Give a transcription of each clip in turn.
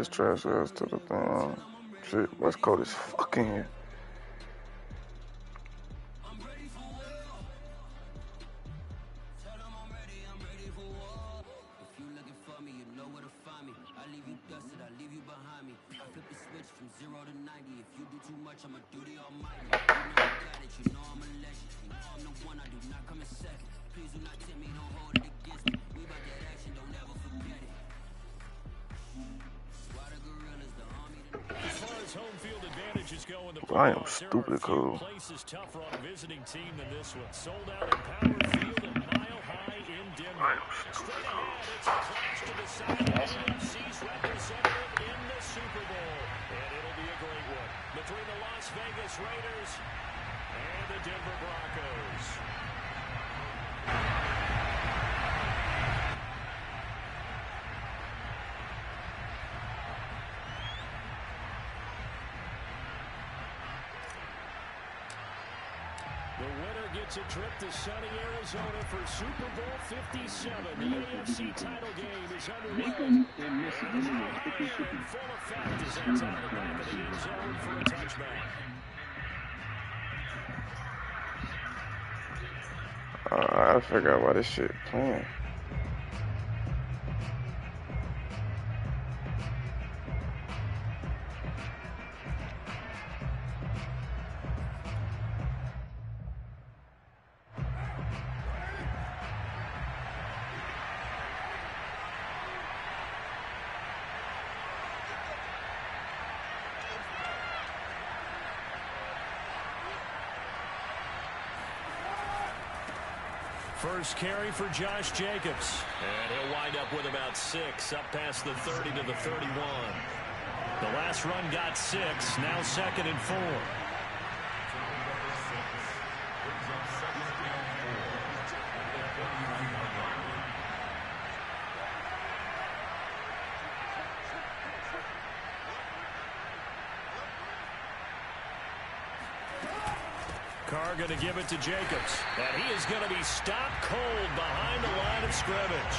his trash ass to the thing. Shit, West Coast is fucking here. I am stupid cool. Places tougher on a visiting team than this one. Sold out at Power Field and Mile High in Denver. Straight ahead, it's a clash to decide the AFC's representative in the Super Bowl. And it'll be a great one between the Las Vegas Raiders and the Denver Broncos. The winner gets a trip to sunny Arizona for Super Bowl 57. The AFC title game is underway. And full effect as that's out of the back of the end zone for a touchback. I figure out why this shit playing. First carry for Josh Jacobs. And he'll wind up with about 6, up past the 30 to the 31. The last run got 6, now 2nd and 4. Carr going to give it to Jacobs. And he is going to be stopped cold behind the line of scrimmage.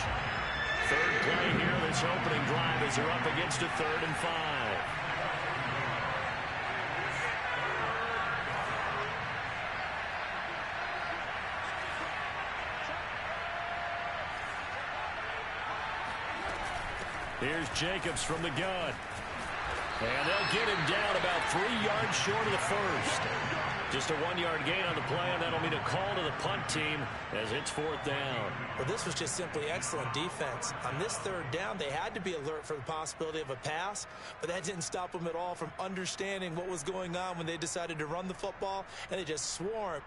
Third play here this opening drive as they're up against a 3rd and 5. Here's Jacobs from the gun. And they'll get him down about 3 yards short of the first. Just a 1-yard gain on the play, and that'll mean a call to the punt team as it's 4th down. Well, this was just simply excellent defense. On this 3rd down, they had to be alert for the possibility of a pass, but that didn't stop them at all from understanding what was going on when they decided to run the football, and they just swarmed.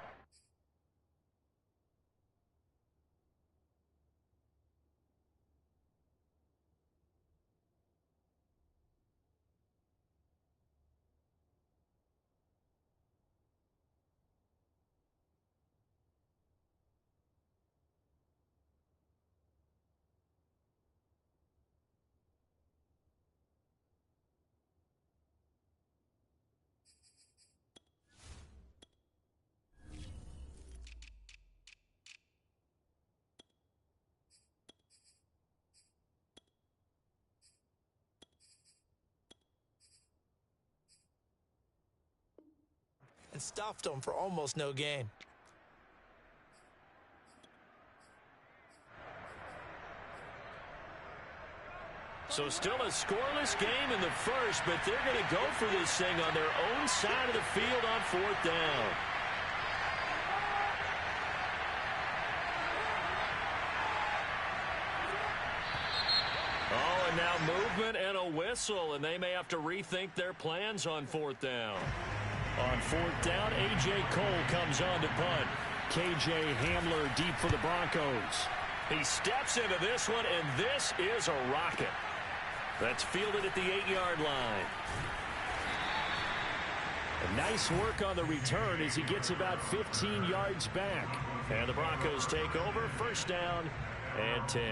And stuffed them for almost no gain. So still a scoreless game in the first, but they're going to go for this thing on their own side of the field on 4th down. Oh, and now movement and a whistle, and they may have to rethink their plans on 4th down. On 4th down, A.J. Cole comes on to punt. K.J. Hamler deep for the Broncos. He steps into this one, and this is a rocket. That's fielded at the 8-yard line. And nice work on the return as he gets about 15 yards back. And the Broncos take over, 1st down and 10.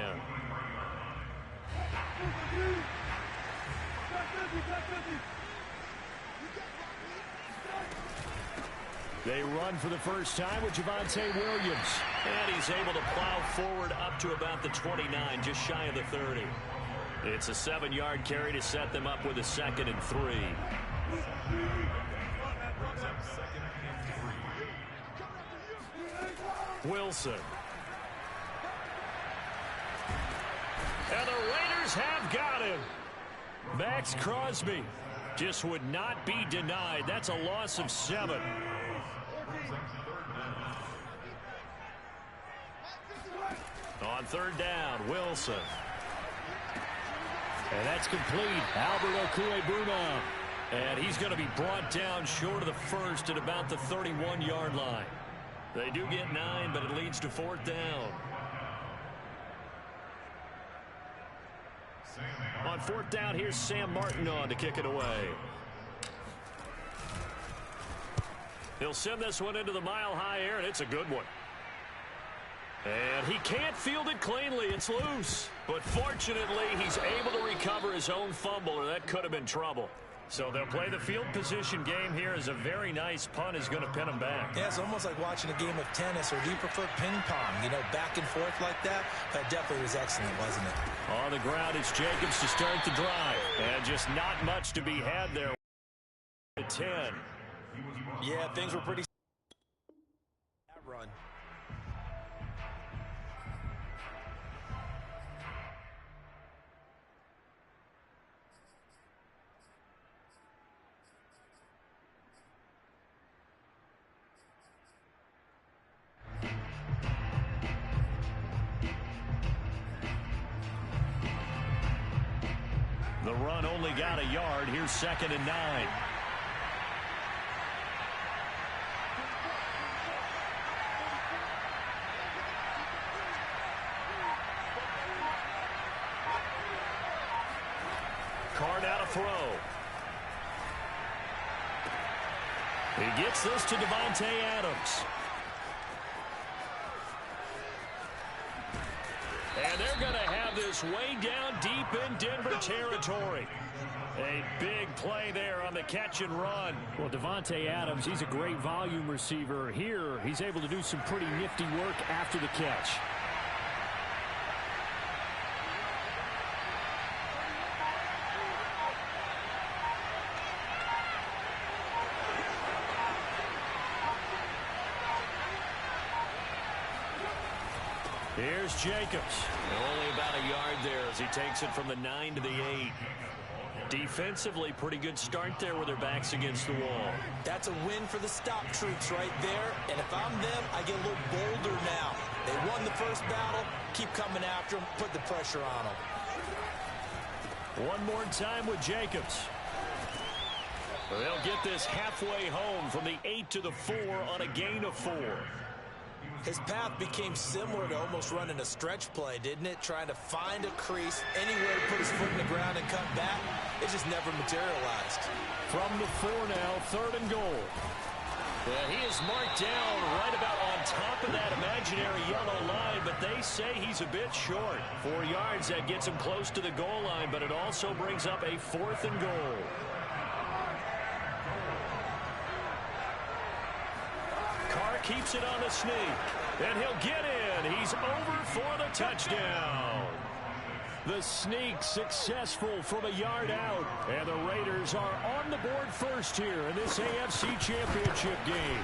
They run for the first time with Javonte Williams. And he's able to plow forward up to about the 29, just shy of the 30. It's a 7-yard carry to set them up with a 2nd and 3. Wilson. And the Raiders have got him. Max Crosby just would not be denied. That's a loss of 7. On 3rd down, Wilson. And that's complete. Albert Okwuegbunam. And he's going to be brought down short of the first at about the 31-yard line. They do get 9, but it leads to 4th down. On 4th down, here's Sam Martin on to kick it away. He'll send this one into the mile-high air, and it's a good one. And he can't field it cleanly. It's loose. But fortunately, he's able to recover his own fumble, or that could have been trouble. So they'll play the field position game here as a very nice punt is going to pin them back. Yeah, it's almost like watching a game of tennis, or do you prefer ping pong? You know, back and forth like that? That definitely was excellent, wasn't it? On the ground, it's Jacobs to start the drive. And just not much to be had there. 10. Yeah, things were pretty... that run. The run only got a yard. Here's 2nd and 9. Card out a throw. He gets this to Davante Adams. And they're going to have this way down deep in Denver territory. A big play there on the catch and run. Well, Davante Adams, he's a great volume receiver. Here, he's able to do some pretty nifty work after the catch. Here's Jacobs. Only about a yard there as he takes it from the 9 to the 8. Defensively, pretty good start there with their backs against the wall. That's a win for the stop troops right there. And if I'm them, I get a little bolder now. They won the first battle. Keep coming after them. Put the pressure on them. One more time with Jacobs. They'll get this halfway home from the 8 to the 4 on a gain of 4. His path became similar to almost running a stretch play, didn't it? Trying to find a crease, anywhere to put his foot in the ground and cut back. It just never materialized. From the 4 now, 3rd and goal. Yeah, he is marked down right about on top of that imaginary yellow line, but they say he's a bit short. 4 yards, that gets him close to the goal line, but it also brings up a 4th and goal. Carr keeps it on the sneak, and he'll get in. He's over for the touchdown. The sneak successful from a yard out, and the Raiders are on the board first here in this AFC Championship game.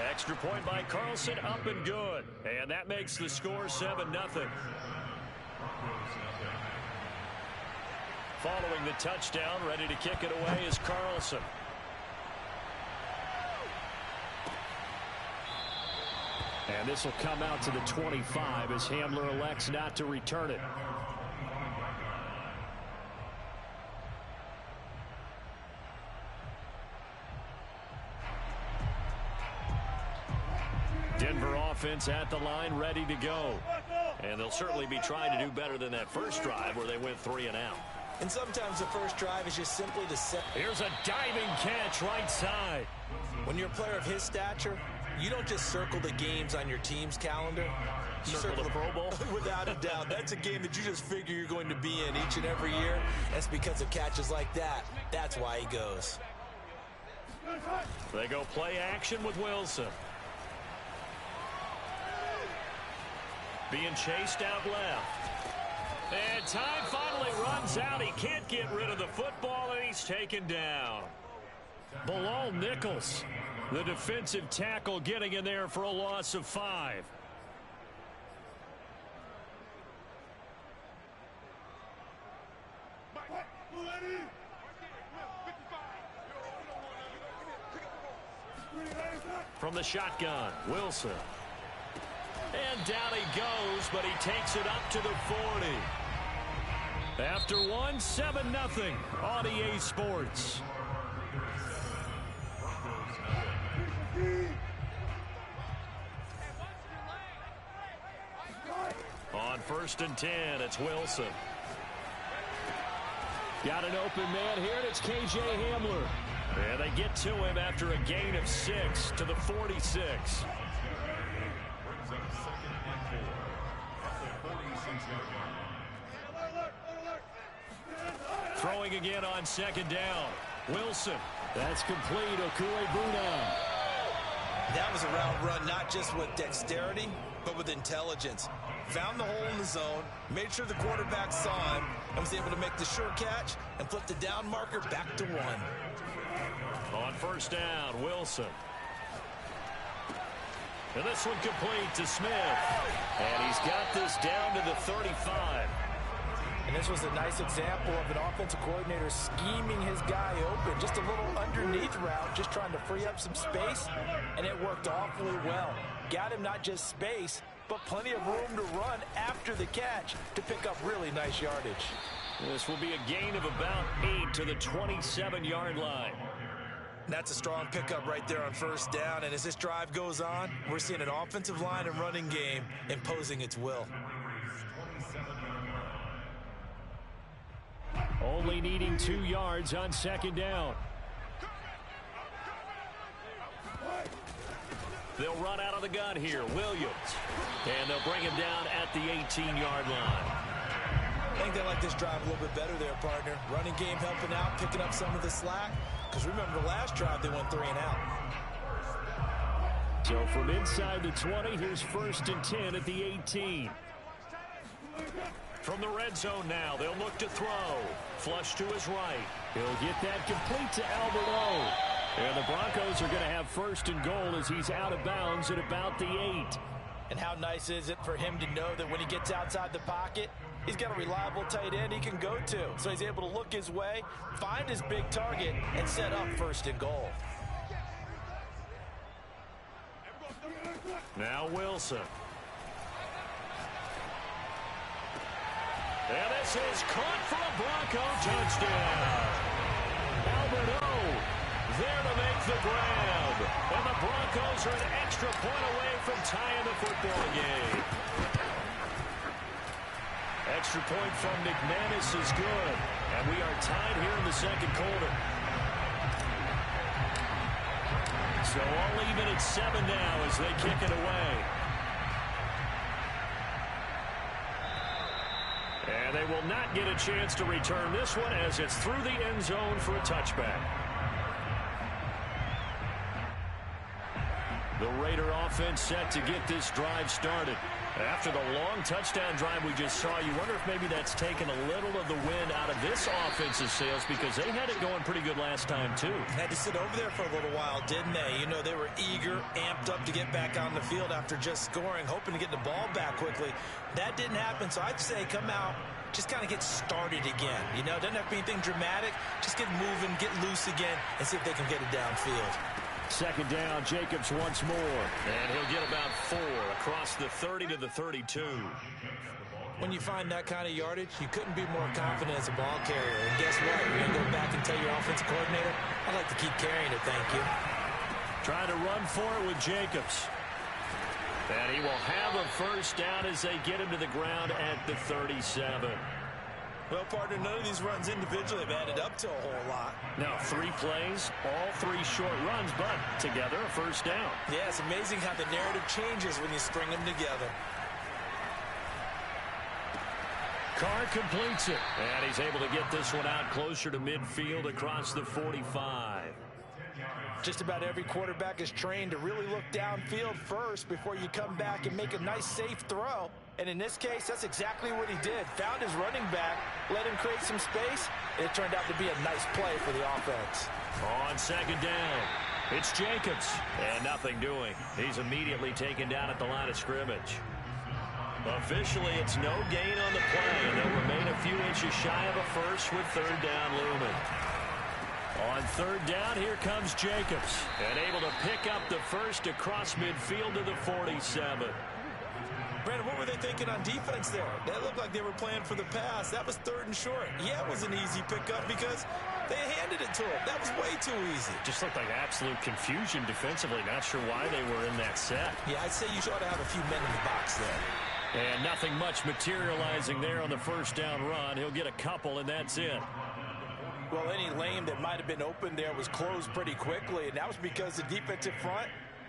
Extra point by Carlson, up and good, and that makes the score 7-0. Following the touchdown, ready to kick it away is Carlson. And this will come out to the 25 as Hamler elects not to return it. Denver offense at the line, ready to go. And they'll certainly be trying to do better than that first drive where they went 3 and out. And sometimes the first drive is just simply to set. Here's a diving catch right side. When you're a player of his stature, you don't just circle the games on your team's calendar. You circle the Pro Bowl? Without a doubt. That's a game that you just figure you're going to be in each and every year. That's because of catches like that. That's why he goes. They go play action with Wilson. Being chased out left. And time finally runs out. He can't get rid of the football, and he's taken down. Bilal Nichols, the defensive tackle, getting in there for a loss of 5. From the shotgun, Wilson. And down he goes, but he takes it up to the 40. After one, 7-0 on EA Sports. On 1st and 10, it's Wilson. Got an open man here, and it's KJ Hamler. And they get to him after a gain of 6 to the 46. Throwing again on 2nd down. Wilson. That's complete. Okuegbuna. That was a route run not just with dexterity, but with intelligence. Found the hole in the zone, made sure the quarterback saw him, and was able to make the sure catch and flip the down marker back to 1. On 1st down, Wilson. And this one complete to Smith. And he's got this down to the 35. And this was a nice example of an offensive coordinator scheming his guy open. Just a little underneath route, just trying to free up some space, and it worked awfully well. Got him not just space, but plenty of room to run after the catch to pick up really nice yardage. This will be a gain of about 8 to the 27-yard line. That's a strong pickup right there on 1st down, and as this drive goes on, we're seeing an offensive line and running game imposing its will. Only needing 2 yards on 2nd down. They'll run out of the gun here. Williams. And they'll bring him down at the 18-yard line. I think they like this drive a little bit better there, partner. Running game helping out, picking up some of the slack. Because remember, the last drive, they went 3 and out. So from inside the 20, here's 1st and 10 at the 18. From the red zone now, they'll look to throw. Flush to his right. He'll get that complete to Albert O. And the Broncos are going to have 1st and goal as he's out of bounds at about the 8. And how nice is it for him to know that when he gets outside the pocket, he's got a reliable tight end he can go to. So he's able to look his way, find his big target, and set up 1st and goal. Now Wilson. And this is caught for a Bronco touchdown. Albert O there to make the grab. And the Broncos are an extra point away from tying the football game. Extra point from McManus is good. And we are tied here in the 2nd quarter. So all even at 7 now as they kick it away. And they will not get a chance to return this one as it's through the end zone for a touchback. The Raider offense set to get this drive started. After the long touchdown drive we just saw, you wonder if maybe that's taken a little of the wind out of this offense's sails because they had it going pretty good last time too. Had to sit over there for a little while, didn't they? You know, they were eager, amped up to get back on the field after just scoring, hoping to get the ball back quickly. That didn't happen, so I'd say come out, just kind of get started again. You know, doesn't have to be anything dramatic. Just get moving, get loose again, and see if they can get it downfield. 2nd down, Jacobs once more. And he'll get about 4 across the 30 to the 32. When you find that kind of yardage, you couldn't be more confident as a ball carrier. And guess what? You're going to go back and tell your offensive coordinator, I'd like to keep carrying it, thank you. Trying to run for it with Jacobs. And he will have a 1st down as they get him to the ground at the 37. Well, partner, none of these runs individually have added up to a whole lot. Now 3 plays, all 3 short runs, but together a 1st down. Yeah, it's amazing how the narrative changes when you string them together. Carr completes it, and he's able to get this one out closer to midfield across the 45. Just about every quarterback is trained to really look downfield first before you come back and make a nice, safe throw. And in this case, that's exactly what he did. Found his running back, let him create some space, and it turned out to be a nice play for the offense. On second down, it's Jacobs, and nothing doing. He's immediately taken down at the line of scrimmage. Officially, it's no gain on the play, and they'll remain a few inches shy of a first with third down looming. On third down, here comes Jacobs, and able to pick up the first across midfield to the 47. Brandon, what were they thinking on defense there? That looked like they were playing for the pass. That was third and short. Yeah, it was an easy pickup because they handed it to him. That was way too easy. Just looked like absolute confusion defensively. Not sure why they were in that set. Yeah, I'd say you ought to have a few men in the box there. And nothing much materializing there on the first down run. He'll get a couple, and that's it. Well, any lane that might have been open there was closed pretty quickly, and that was because the defensive front,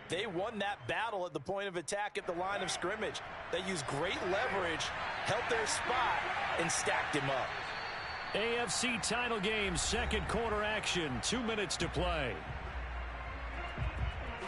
they won that battle at the point of attack at the line of scrimmage. They used great leverage, held their spot, and stacked him up. AFC title game, second quarter action, 2 minutes to play.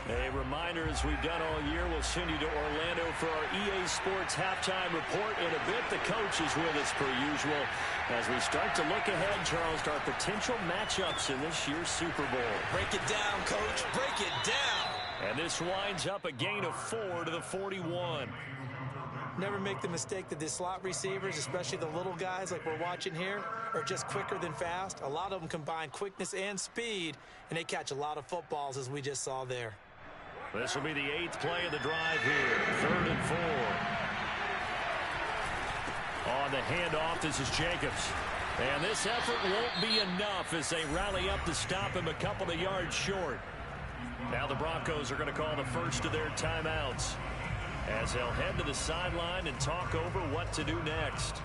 A reminder, as we've done all year, we'll send you to Orlando for our EA Sports halftime report in a bit. The coach is with us per usual as we start to look ahead, Charles, to our potential matchups in this year's Super Bowl. Break it down, Coach. Break it down. And this winds up a gain of 4 to the 41. Never make the mistake that the slot receivers, especially the little guys like we're watching here, are just quicker than fast. A lot of them combine quickness and speed, and they catch a lot of footballs, as we just saw there. This will be the 8th play of the drive here. 3rd and 4. On the handoff, this is Jacobs. And this effort won't be enough as they rally up to stop him a couple of yards short. Now the Broncos are going to call the first of their timeouts as they'll head to the sideline and talk over what to do next.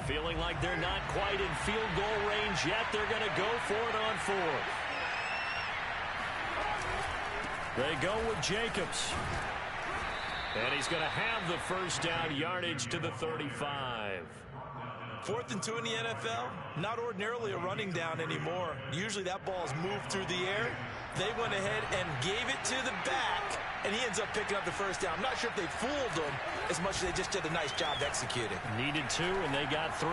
Feeling like they're not quite in field goal range yet. They're going to go for it on 4th. They go with Jacobs. And he's going to have the first down, yardage to the 35. 4th and 2 in the NFL, not ordinarily a running down anymore. Usually that ball is moved through the air. They went ahead and gave it to the back, and he ends up picking up the first down. I'm not sure if they fooled him as much as they just did a nice job executing. Needed 2, and they got 3.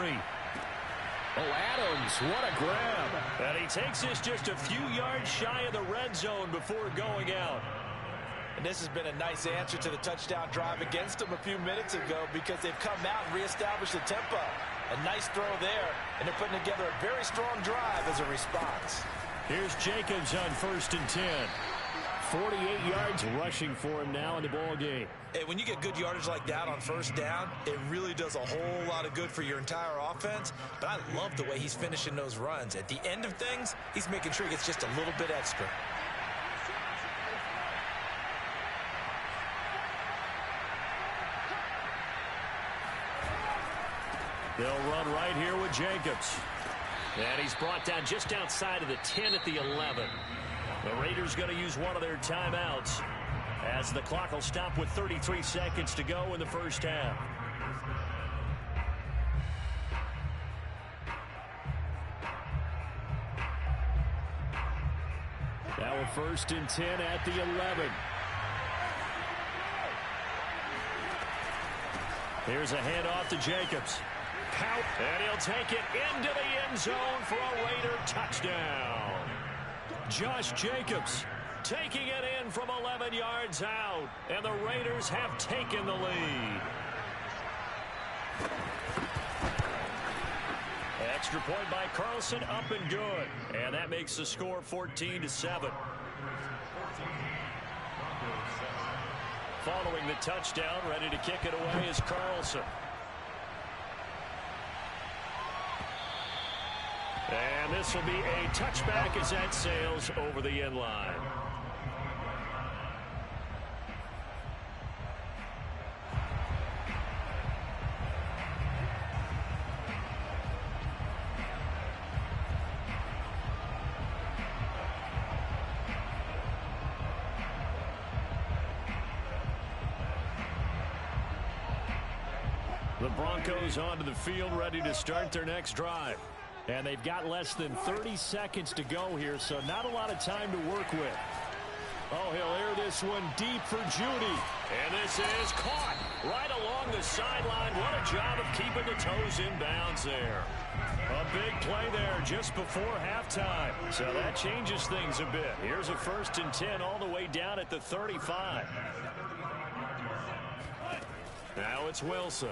Oh, Adams, what a grab. And he takes this just a few yards shy of the red zone before going out. And this has been a nice answer to the touchdown drive against them a few minutes ago because they've come out and reestablished the tempo. A nice throw there, and they're putting together a very strong drive as a response. Here's Jacobs on 1st and 10. 48 yards rushing for him now in the ball game. Hey, when you get good yardage like that on first down, it really does a whole lot of good for your entire offense. But I love the way he's finishing those runs. At the end of things, he's making sure he gets just a little bit extra. They'll run right here with Jacobs. And he's brought down just outside of the 10 at the 11. The Raiders going to use one of their timeouts as the clock will stop with 33 seconds to go in the first half. Now a 1st and 10 at the 11. Here's a handoff to Jacobs. And he'll take it into the end zone for a Raider touchdown. Josh Jacobs taking it in from 11 yards out. And the Raiders have taken the lead. Extra point by Carlson, up and good. And that makes the score 14-7. Following the touchdown, ready to kick it away is Carlson. And this will be a touchback as that sails over the end line. The Broncos onto the field, ready to start their next drive. And they've got less than 30 seconds to go here, so not a lot of time to work with. Oh, he'll air this one deep for Judy. And this is caught right along the sideline. What a job of keeping the toes in bounds there. A big play there just before halftime. So that changes things a bit. Here's a 1st and 10 all the way down at the 35. Now it's Wilson.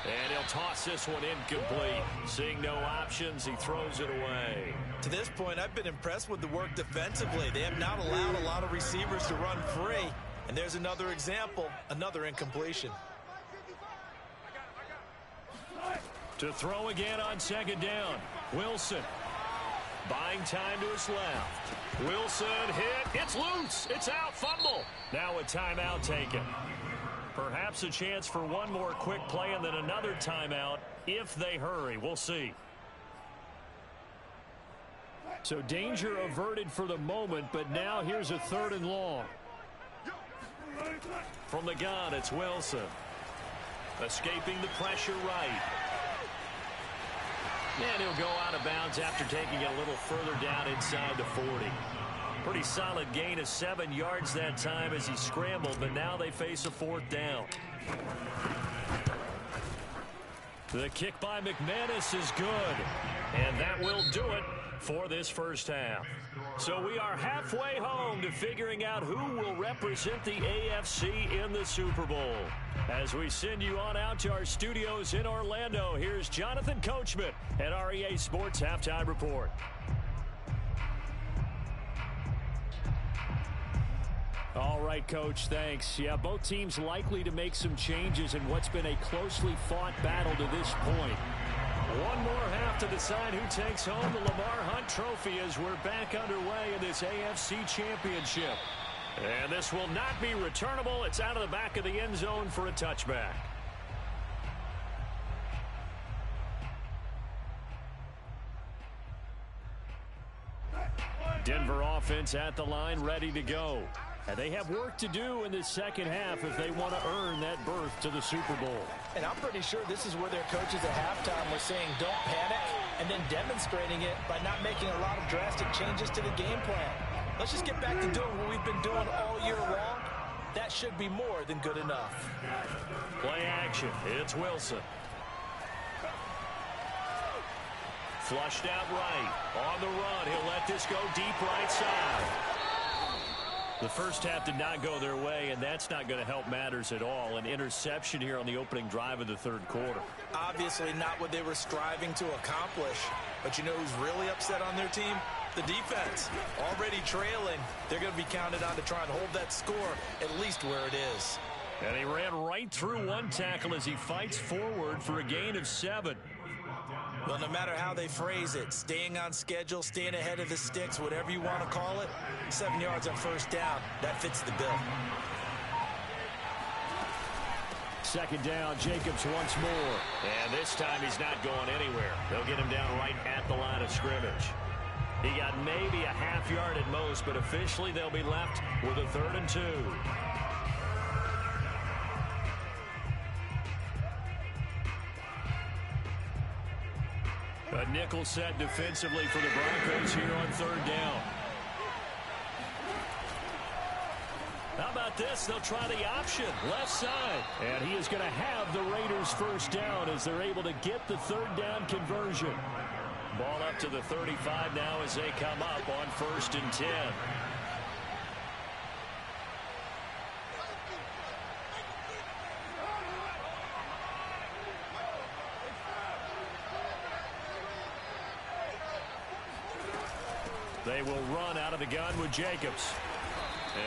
And he'll toss this one incomplete. Seeing no options, he throws it away. To this point, I've been impressed with the work defensively. They have not allowed a lot of receivers to run free. And there's another example, another incompletion. To throw again on 2nd down. Wilson buying time to his left. Wilson hit. It's loose. It's out. Fumble. Now a timeout taken. Perhaps a chance for one more quick play and then another timeout if they hurry. We'll see. So danger averted for the moment, but now here's a 3rd and long. From the gun, it's Wilson. Escaping the pressure right. And he'll go out of bounds after taking it a little further down inside the 40. Pretty solid gain of 7 yards that time as he scrambled, but now they face a 4th down. The kick by McManus is good, and that will do it for this first half. So we are halfway home to figuring out who will represent the AFC in the Super Bowl. As we send you on out to our studios in Orlando, here's Jonathan Coachman at our EA Sports Halftime Report. All right, Coach, thanks. Yeah, both teams likely to make some changes in what's been a closely fought battle to this point. One more half to decide who takes home the Lamar Hunt Trophy as we're back underway in this AFC Championship. And this will not be returnable. It's out of the back of the end zone for a touchback. Denver offense at the line, ready to go. And they have work to do in the second half if they want to earn that berth to the Super Bowl. And I'm pretty sure this is where their coaches at halftime were saying don't panic, and then demonstrating it by not making a lot of drastic changes to the game plan. Let's just get back to doing what we've been doing all year long. That should be more than good enough. Play action. It's Wilson. Flushed out right. On the run. He'll let this go deep right side. The first half did not go their way, and that's not going to help matters at all. An interception here on the opening drive of the 3rd quarter. Obviously not what they were striving to accomplish. But you know who's really upset on their team? The defense. Already trailing. They're going to be counted on to try and hold that score at least where it is. And he ran right through one tackle as he fights forward for a gain of 7. Well, no matter how they phrase it, staying on schedule, staying ahead of the sticks, whatever you want to call it, 7 yards on 1st down, that fits the bill. 2nd down, Jacobs once more. And this time he's not going anywhere. They'll get him down right at the line of scrimmage. He got maybe a half yard at most, but officially they'll be left with a 3rd and 2. A nickel set defensively for the Broncos here on 3rd down. How about this? They'll try the option, left side. And he is going to have the Raiders 1st down as they're able to get the 3rd down conversion. Ball up to the 35 now as they come up on 1st and 10. They will run out of the gun with Jacobs.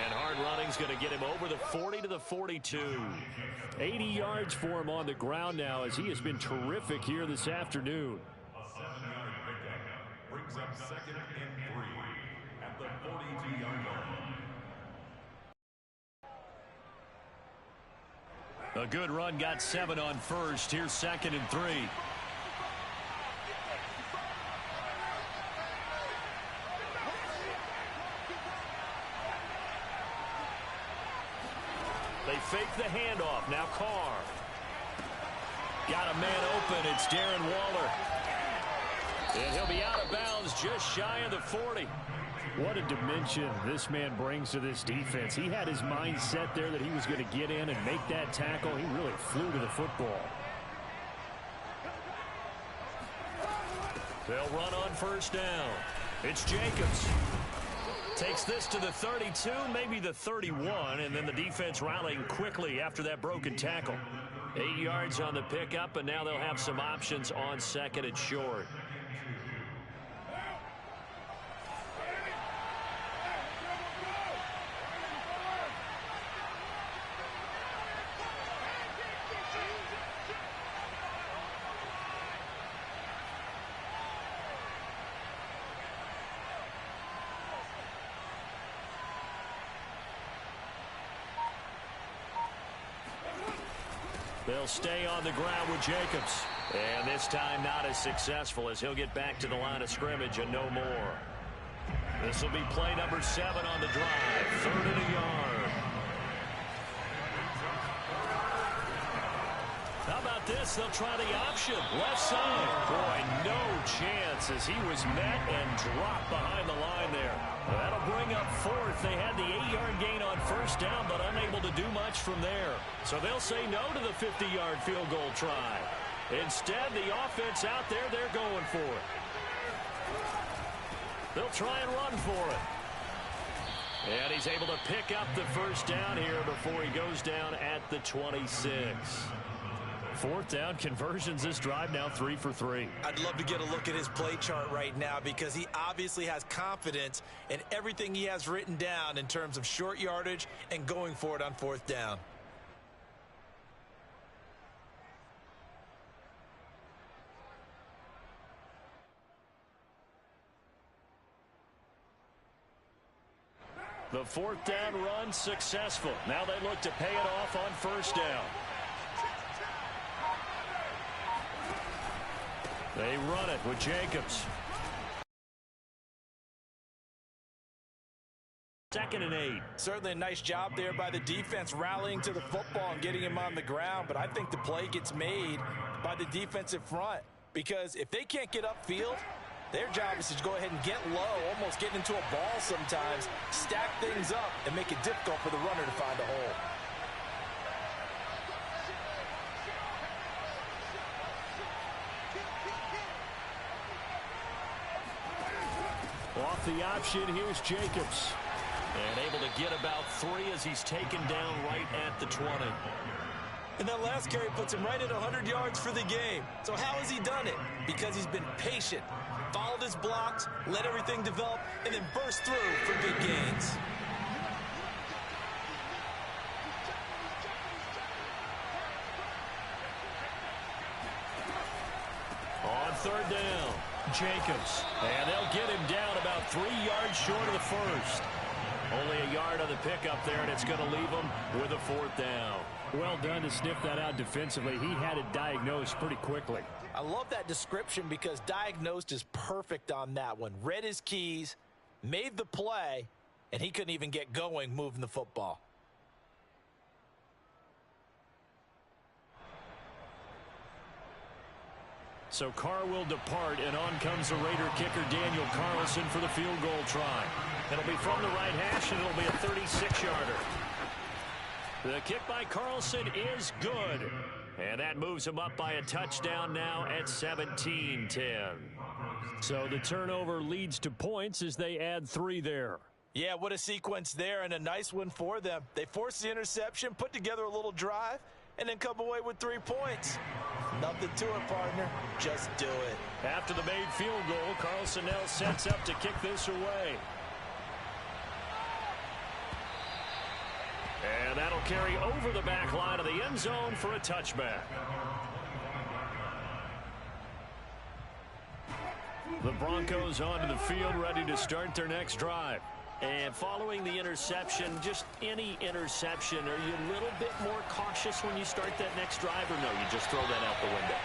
And hard running's going to get him over the 40 to the 42. 80 yards for him on the ground now as he has been terrific here this afternoon. A 7-yard pickup brings up 2nd and 3 at the 42-yard line. A good run got 7 on 1st. Here's 2nd and 3. They fake the handoff. Now Carr. Got a man open. It's Darren Waller. And he'll be out of bounds just shy of the 40. What a dimension this man brings to this defense. He had his mind set there that he was going to get in and make that tackle. He really flew to the football. They'll run on first down. It's Jacobs. Takes this to the 32, maybe the 31, and then the defense rallying quickly after that broken tackle. 8 yards on the pickup, and now they'll have some options on second and short. They'll stay on the ground with Jacobs. And this time not as successful as he'll get back to the line of scrimmage and no more. This will be play number 7 on the drive. 3rd and a yard. How about this? They'll try the option. Left side. Boy, no chance as he was met and dropped behind the line there. That'll bring up 4th. They had the 8-yard gain on first down, but unable to do much from there. So they'll say no to the 50-yard field goal try. Instead, the offense out there, they're going for it. They'll try and run for it. And he's able to pick up the first down here before he goes down at the 26. 4th down conversions this drive now 3 for 3. I'd love to get a look at his play chart right now because he obviously has confidence in everything he has written down in terms of short yardage and going for it on 4th down. The 4th down run successful. Now they look to pay it off on first down. They run it with Jacobs. 2nd and 8. Certainly a nice job there by the defense rallying to the football and getting him on the ground, but I think the play gets made by the defensive front because if they can't get upfield, their job is to go ahead and get low, almost get into a ball sometimes, stack things up, and make it difficult for the runner to find a hole. Off the option, here's Jacobs. And able to get about 3 as he's taken down right at the 20. And that last carry puts him right at 100 yards for the game. So how has he done it? Because he's been patient, followed his blocks, let everything develop, and then burst through for big gains. On 3rd down, Jacobs. And they'll get him down about 3 yards short of the first. Only a yard on the pickup there, and it's going to leave him with a 4th down. Well done to sniff that out defensively. He had it diagnosed pretty quickly. I love that description because diagnosed is perfect on that one. Read his keys, made the play, and he couldn't even get going moving the football. So Carr will depart, and on comes the Raider kicker Daniel Carlson for the field goal try. It'll be from the right hash, and it'll be a 36-yarder. The kick by Carlson is good. And that moves him up by a touchdown now at 17-10. So the turnover leads to points as they add 3 there. Yeah, what a sequence there, and a nice one for them. They force the interception, put together a little drive, and then come away with 3 points. Nothing to it, partner. Just do it. After the made field goal, Carlson now sets up to kick this away. And that'll carry over the back line of the end zone for a touchback. The Broncos onto the field, ready to start their next drive. And following the interception, just any interception, are you a little bit more cautious when you start that next drive, or no, you just throw that out the window?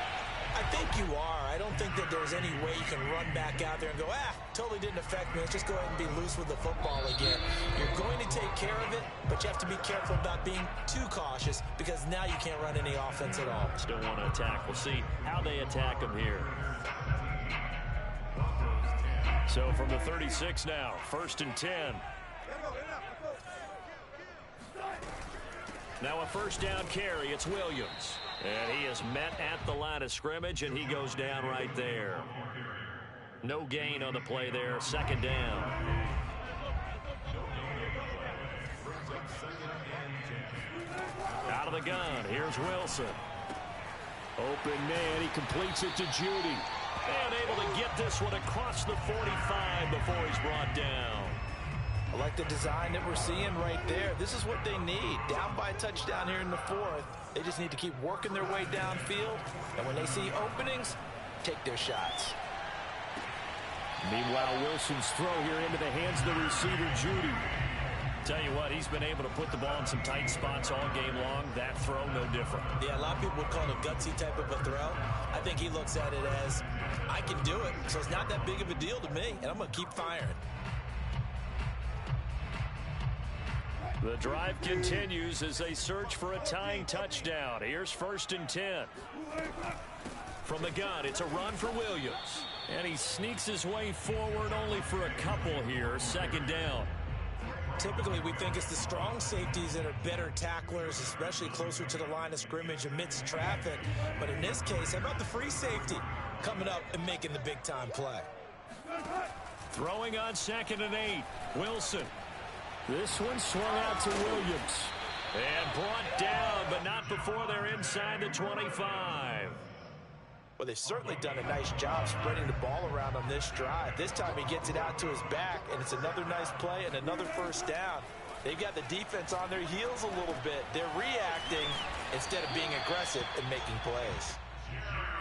I think you are. I don't think that there's any way you can run back out there and go, totally didn't affect me. Let's just go ahead and be loose with the football again. You're going to take care of it, but you have to be careful about being too cautious because now you can't run any offense at all. Still want to attack. We'll see how they attack him here. So from the 36 now, 1st and 10. Now a first down carry. It's Williams. And he is met at the line of scrimmage, and he goes down right there. No gain on the play there. 2nd down. Out of the gun. Here's Wilson. Open man. He completes it to Judy. And able to get this one across the 45 before he's brought down. I like the design that we're seeing right there. This is what they need. Down by a touchdown here in the 4th. They just need to keep working their way downfield. And when they see openings, take their shots. Meanwhile, Wilson's throw here into the hands of the receiver, Judy. Tell you what, he's been able to put the ball in some tight spots all game long. That throw, no different. Yeah, a lot of people would call it a gutsy type of a throw. I think he looks at it as, I can do it, so it's not that big of a deal to me, and I'm going to keep firing. The drive continues as they search for a tying touchdown. Here's 1st and 10. From the gun, it's a run for Williams. And he sneaks his way forward only for a couple here. 2nd down. Typically, we think it's the strong safeties that are better tacklers, especially closer to the line of scrimmage amidst traffic. But in this case, how about the free safety coming up and making the big-time play? Throwing on 2nd and 8. Wilson. This one swung out to Williams. And brought down, but not before they're inside the 25. Well, they've certainly done a nice job spreading the ball around on this drive. This time he gets it out to his back, and it's another nice play and another first down. They've got the defense on their heels a little bit. They're reacting instead of being aggressive and making plays.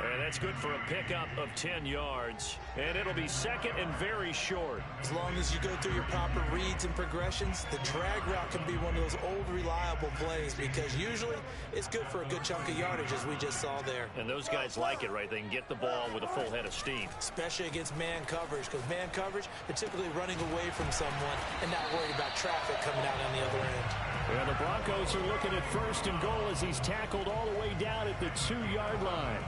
And that's good for a pickup of 10 yards. And it'll be 2nd and very short. As long as you go through your proper reads and progressions, the drag route can be one of those old reliable plays because usually it's good for a good chunk of yardage as we just saw there. And those guys like it, right? They can get the ball with a full head of steam. Especially against man coverage, because man coverage, they're typically running away from someone and not worried about traffic coming out on the other end. Well, the Broncos are looking at 1st and goal as he's tackled all the way down at the 2-yard line.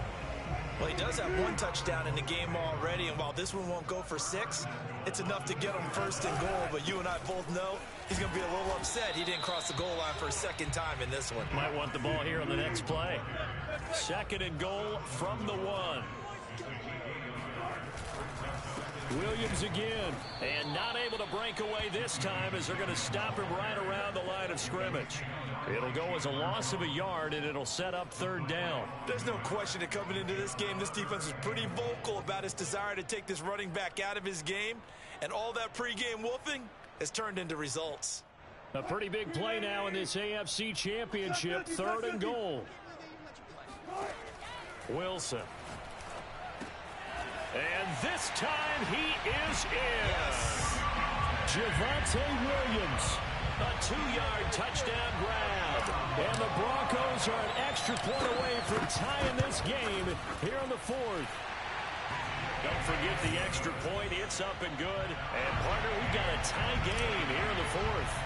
Well, he does have 1 touchdown in the game already, and while this one won't go for 6, it's enough to get him 1st and goal. But you and I both know he's going to be a little upset he didn't cross the goal line for a 2nd time in this one. Might want the ball here on the next play. 2nd and goal from the 1. Williams again, and not able to break away this time as they're going to stop him right around the line of scrimmage. It'll go as a loss of a yard, and it'll set up 3rd down. There's no question that coming into this game, this defense was pretty vocal about his desire to take this running back out of his game, and all that pregame wolfing has turned into results. A pretty big play now in this AFC Championship, 3rd and goal. Wilson. And this time he is in. Yes. Javonte Williams. A 2-yard touchdown grab. And the Broncos are an extra point away from tying this game here in the 4th. Don't forget the extra point. It's up and good. And, partner, we've got a tie game here in the 4th.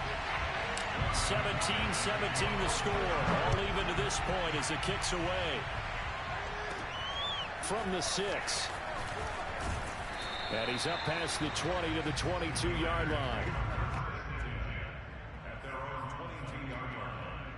17-17 the score. All even to this point as it kicks away. From the 6. And he's up past the 20 to the 22-yard line. At their own 22-yard line.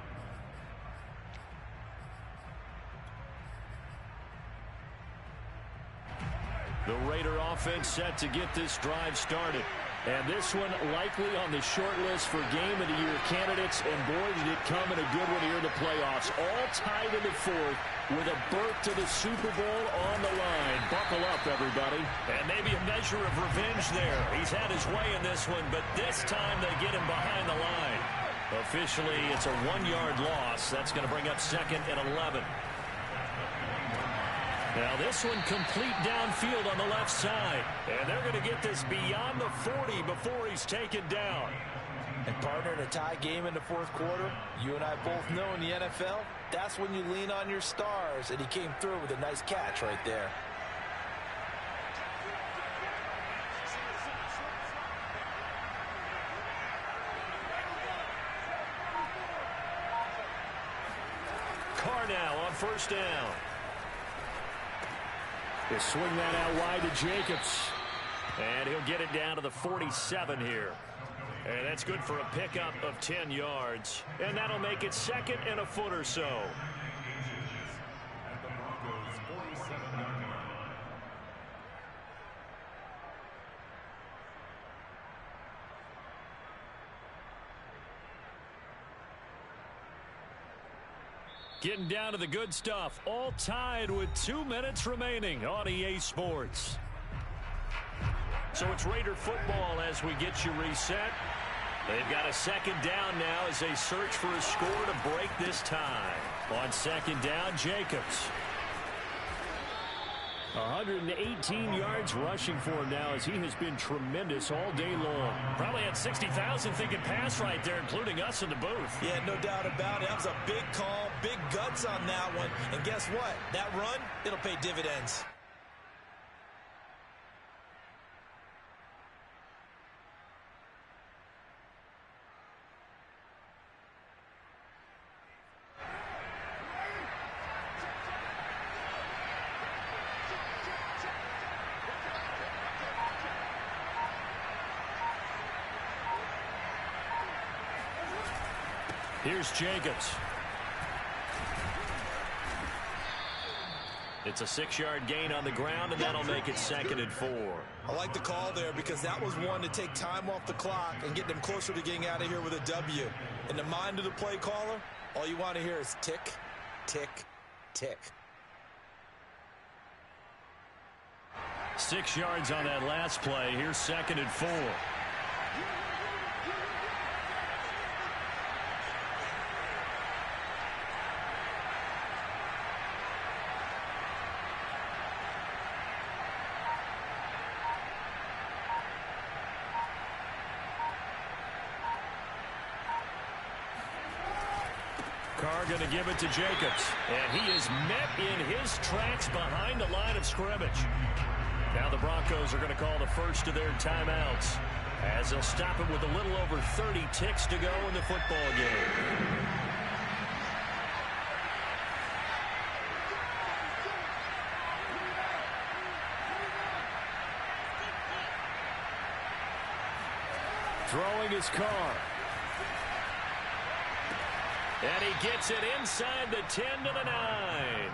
The Raider offense set to get this drive started. And this one likely on the short list for Game of the Year candidates. And boy, did it come in a good one here in the playoffs. All tied in the 4th with a berth to the Super Bowl on the line. Buckle up, everybody. And maybe a measure of revenge there. He's had his way in this one, but this time they get him behind the line. Officially, it's a 1-yard loss. That's going to bring up 2nd and 11. Now this one complete downfield on the left side. And they're going to get this beyond the 40 before he's taken down. And partner, in a tie game in the 4th quarter, you and I both know in the NFL, That's when you lean on your stars, and he came through with a nice catch right there. Carr now on first down. They swing that out wide to Jacobs. And he'll get it down to the 47 here. And that's good for a pickup of 10 yards. And that'll make it second and a foot or so. At the Broncos' 47-yard line. Getting down to the good stuff. All tied with 2 minutes remaining on EA Sports. So it's Raider football as we get you reset. They've got a second down now as they search for a score to break this tie. On second down, Jacobs. 118 yards rushing for him now as he has been tremendous all day long. Probably had 60,000 thinking pass right there, including us in the booth. Yeah, no doubt about it. That was a big call, big guts on that one. And guess what? That run, it'll pay dividends. Here's Jacobs. It's a 6-yard gain on the ground, and that'll make it second and 4. I like the call there because that was one to take time off the clock and get them closer to getting out of here with a W. In the mind of the play caller, all you want to hear is tick, tick, tick. 6 yards on that last play. Here's second and 4. Carr going to give it to Jacobs. And he is met in his tracks behind the line of scrimmage. Now the Broncos are going to call the first of their timeouts as they'll stop him with a little over 30 ticks to go in the football game. Throwing his Carr. And he gets it inside the 10 to the 9.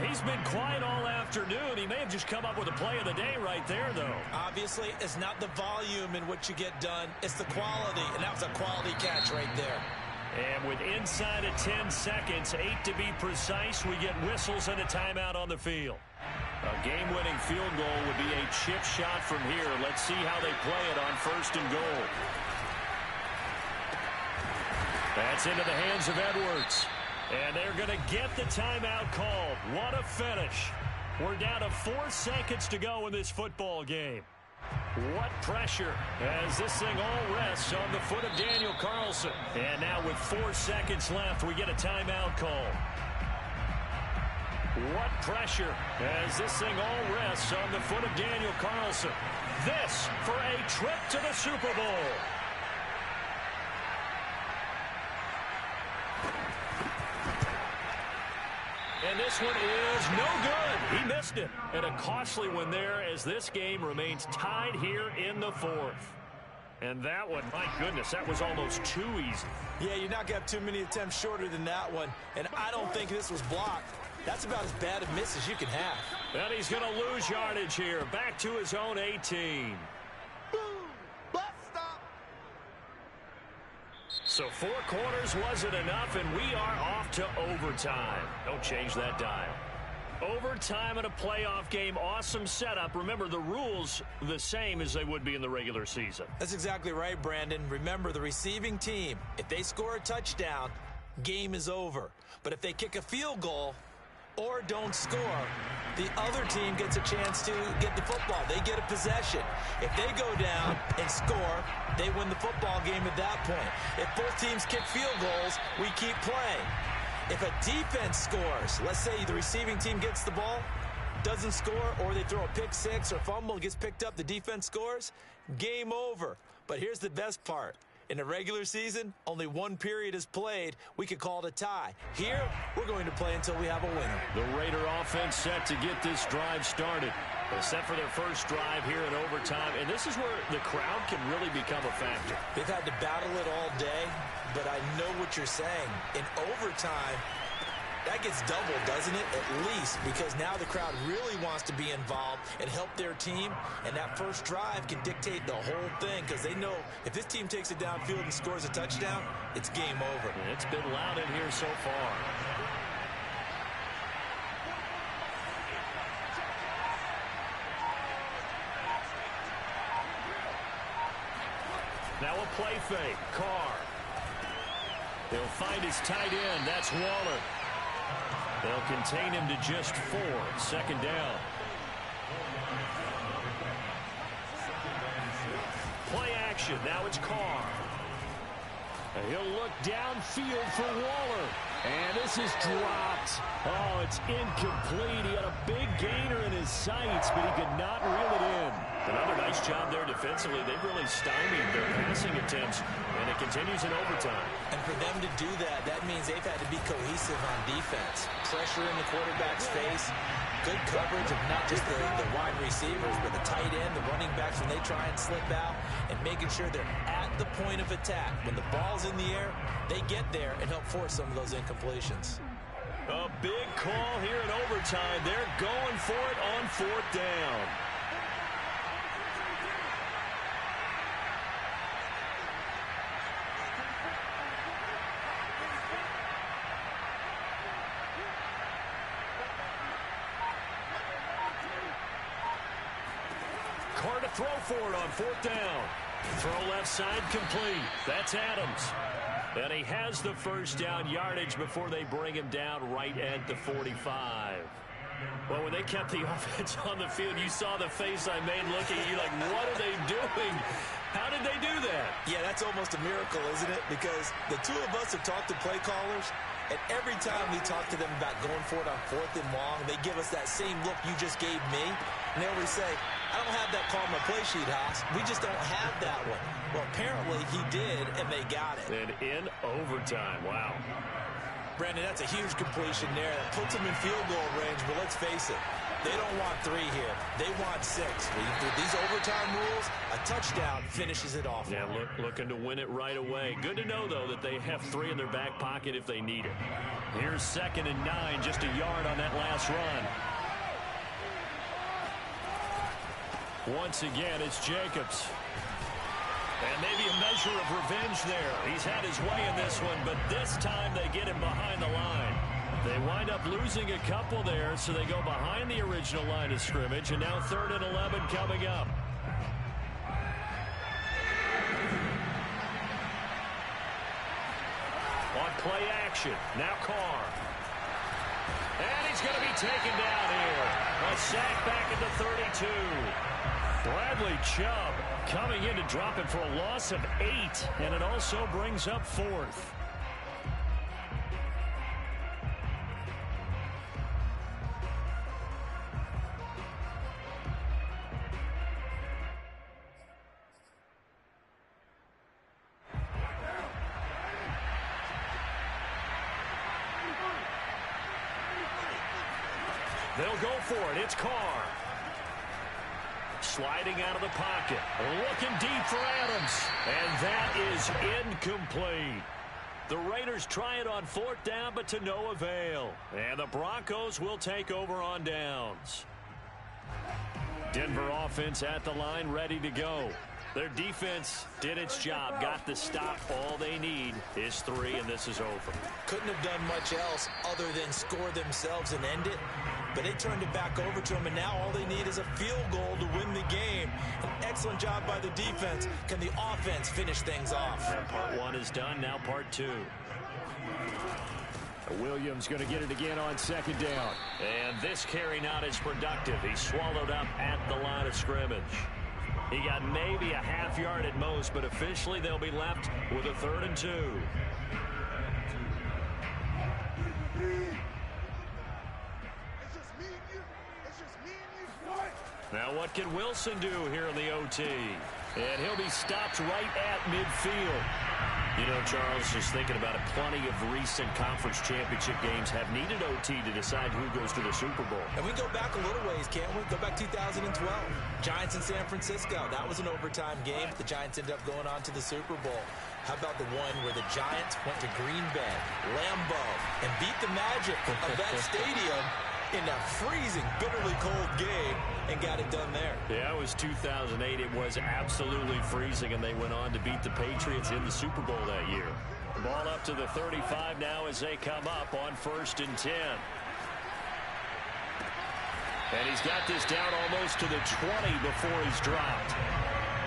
He's been quiet all afternoon. He may have just come up with a play of the day right there, though. Obviously, it's not the volume in what you get done. It's the quality, and that was a quality catch right there. And with inside of 10 seconds, 8 to be precise, we get whistles and a timeout on the field. A game-winning field goal would be a chip shot from here. Let's see how they play it on first and goal. That's into the hands of Edwards. And they're going to get the timeout called. What a finish. We're down to 4 seconds to go in this football game. What pressure as this thing all rests on the foot of Daniel Carlson. And now with 4 seconds left, we get a timeout call. What pressure as this thing all rests on the foot of Daniel Carlson. This for a trip to the Super Bowl. And this one is no good. He missed it. And a costly one there as this game remains tied here in the 4th. And that one, my goodness, that was almost too easy. Yeah, you're not going to have too many attempts shorter than that one. And I don't think this was blocked. That's about as bad a miss as you can have. And he's going to lose yardage here. Back to his own 18. So 4 quarters wasn't enough, and we are off to overtime. Don't change that dial. Overtime in a playoff game, awesome setup. Remember, the rules the same as they would be in the regular season. That's exactly right, Brandon. Remember, the receiving team, if they score a touchdown, game is over. But if they kick a field goal or don't score, the other team gets a chance to get the football. They get a possession. If they go down and score, they win the football game at that point. If both teams kick field goals, we keep playing. If a defense scores, let's say the receiving team gets the ball, doesn't score, or they throw a pick six or fumble, gets picked up, the defense scores, game over. But here's the best part. In the regular season, only one period is played. We could call it a tie. Here, we're going to play until we have a winner. The Raider offense set to get this drive started. They're set for their first drive here in overtime, and this is where the crowd can really become a factor. They've had to battle it all day, but I know what you're saying. In overtime, that gets doubled, doesn't it? At least, because now the crowd really wants to be involved and help their team, and that first drive can dictate the whole thing because they know if this team takes it downfield and scores a touchdown, it's game over. It's been loud in here so far. Now a play fake. Carr. He'll find his tight end. That's Waller. They'll contain him to just 4. Second down. Play action. Now it's Carr. He'll look downfield for Waller. And this is dropped. Oh, it's incomplete. He had a big gainer in his sights, but he could not reel it in. Another nice job there defensively. They've really stymied their passing attempts, and it continues in overtime. And for them to do that, that means they've had to be cohesive on defense. Pressure in the quarterback's face, good coverage of not just the wide receivers, but the tight end, the running backs when they try and slip out, and making sure they're at the point of attack. When the ball's in the air, they get there and help force some of those incompletions. A big call here in overtime. They're going for it on 4th down. Carr to throw for it on 4th down. Throw left side complete. That's Adams. And he has the first down yardage before they bring him down right at the 45. Well, when they kept the offense on the field, you saw the face I made looking at you like, what are they doing? How did they do that? Yeah, that's almost a miracle, isn't it? Because the two of us have talked to play callers, and every time we talk to them about going for it on 4th and long, they give us that same look you just gave me. And they always say, I don't have that call on my play sheet, Haas. We just don't have that one. Well, apparently he did, and they got it. And in overtime, wow. Brandon, that's a huge completion there. That puts them in field goal range, but let's face it, they don't want 3 here. They want 6. With these overtime rules, a touchdown finishes it off. Yeah, looking to win it right away. Good to know, though, that they have 3 in their back pocket if they need it. Here's 2nd and 9, just a yard on that last run. Once again, it's Jacobs. And maybe a measure of revenge there. He's had his way in this one, but this time they get him behind the line. They wind up losing a couple there, so they go behind the original line of scrimmage, and now 3rd and 11 coming up. On play action, now Carr. And he's going to be taken down here. A sack back at the 32. Bradley Chubb coming in to drop it for a loss of 8, and it also brings up 4th. They'll go for it. It's Carr. Sliding out of the pocket. Looking deep for Adams. And that is incomplete. The Raiders try it on 4th down, but to no avail. And the Broncos will take over on downs. Denver offense at the line, ready to go. Their defense did its job, got the stop. All they need is 3, and this is over. Couldn't have done much else other than score themselves and end it. But they turned it back over to them, and now all they need is a field goal to win the game. An excellent job by the defense. Can the offense finish things off? Part 1 is done, now part 2. Williams going to get it again on 2nd down. And this carry not as productive. He's swallowed up at the line of scrimmage. He got maybe a half yard at most, but officially they'll be left with a 3rd and 2. Now what can Wilson do here in the OT? And he'll be stopped right at midfield. You know, Charles, just thinking about it, plenty of recent conference championship games have needed OT to decide who goes to the Super Bowl. And we go back a little ways, can't we? Go back 2012. Giants in San Francisco. That was an overtime game. The Giants ended up going on to the Super Bowl. How about the one where the Giants went to Green Bay, Lambeau, and beat the magic of that stadium in that freezing, bitterly cold game and got it done there. Yeah, it was 2008. It was absolutely freezing, and they went on to beat the Patriots in the Super Bowl that year. Ball up to the 35 now as they come up on 1st and 10. And he's got this down almost to the 20 before he's dropped.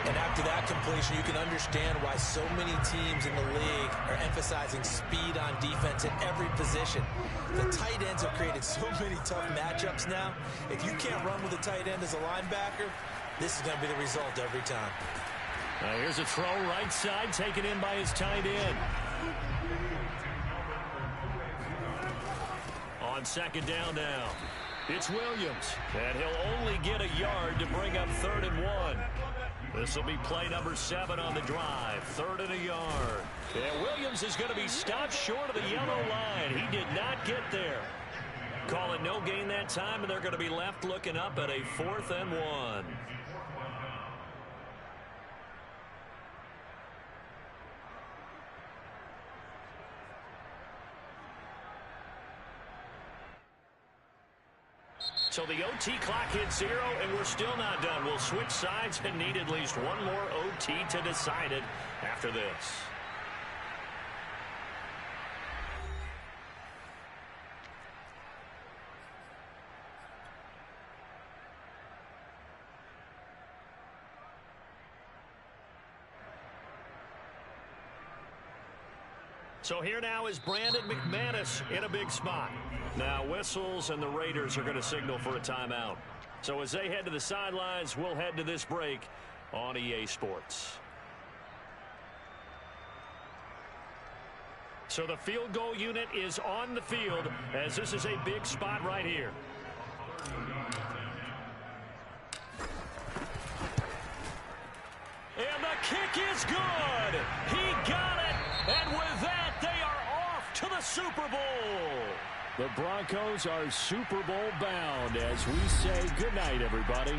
And after that completion, you can understand why so many teams in the league are emphasizing speed on defense at every position. The tight ends have created so many tough matchups now. If you can't run with a tight end as a linebacker, this is going to be the result every time. Now here's a throw right side taken in by his tight end. On 2nd down now, it's Williams. And he'll only get a yard to bring up 3rd and 1. This will be play number 7 on the drive. 3rd and a yard. And Williams is going to be stopped short of the yellow line. He did not get there. Call it no gain that time, and they're going to be left looking up at a 4th and 1. So the OT clock hits 0, and we're still not done. We'll switch sides and need at least one more OT to decide it after this. So here now is Brandon McManus in a big spot. Now whistles and the Raiders are going to signal for a timeout. So as they head to the sidelines, we'll head to this break on EA Sports. So the field goal unit is on the field as this is a big spot right here. And the kick is good. He got it. And with that, they are off to the Super Bowl. The Broncos are Super Bowl bound as we say goodnight, everybody.